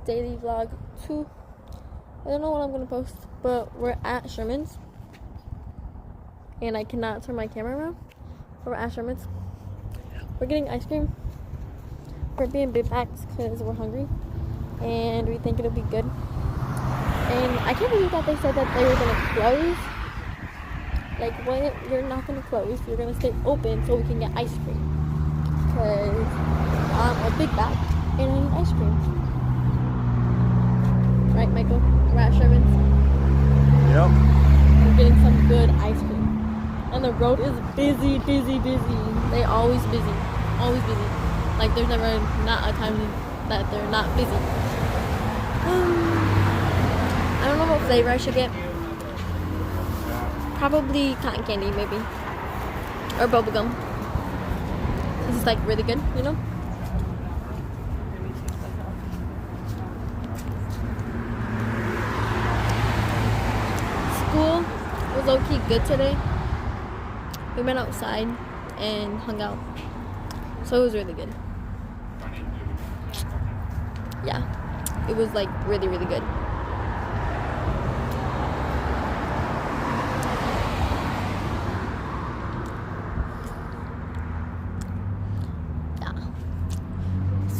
daily vlog 2. I don't know what I'm gonna post, but we're at Sherman's. And I cannot turn my camera around. We're at Sherman's. We're getting ice cream. We're being big packs because we're hungry. And we think it'll be good. And I can't believe that they said that they were gonna close. Like, when you're not gonna close, you're gonna stay open so we can get ice cream. Because I'm a big bag and I need ice cream. Right, Michael? We're at Sherman's. Yep. We're getting some good ice cream. And the road is busy. They always busy. Always busy. Like, there's never not a time that they're not busy. I don't know what flavor I should get. Probably cotton candy, maybe. Or bubblegum. This is like really good, you know? School was low-key good today. We went outside and hung out. So it was really good. Yeah. It was like really good.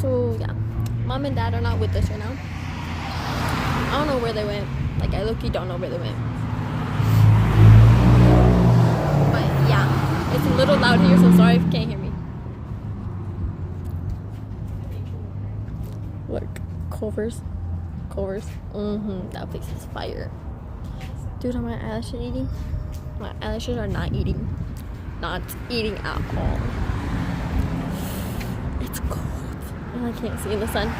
So yeah, Mom and Dad are not with us right now. I don't know where they went. Like, I low-key don't know where they went. But yeah, it's a little loud here, so sorry if you can't hear me. Look, Culver's. That place is fire. Dude, are my eyelashes eating? My eyelashes are not eating. Not eating at all. It's cold. I can't see in the sun.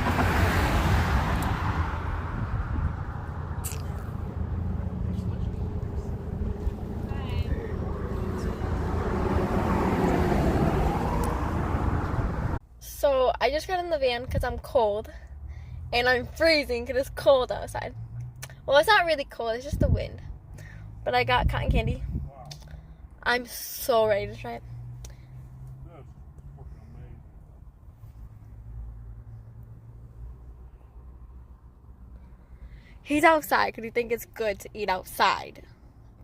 So I just got in the van because I'm cold. And I'm freezing because it's cold outside. Well, it's not really cold. It's just the wind. But I got cotton candy. I'm so ready to try it. He's outside because he thinks it's good to eat outside.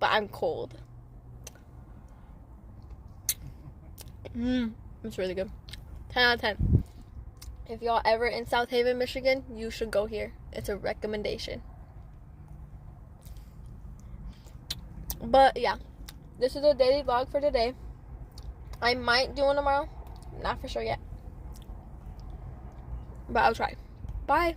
But I'm cold. It's really good. 10 out of 10. If y'all ever in South Haven, Michigan, you should go here. It's a recommendation. But yeah, this is a daily vlog for today. I might do one tomorrow. Not for sure yet. But I'll try. Bye.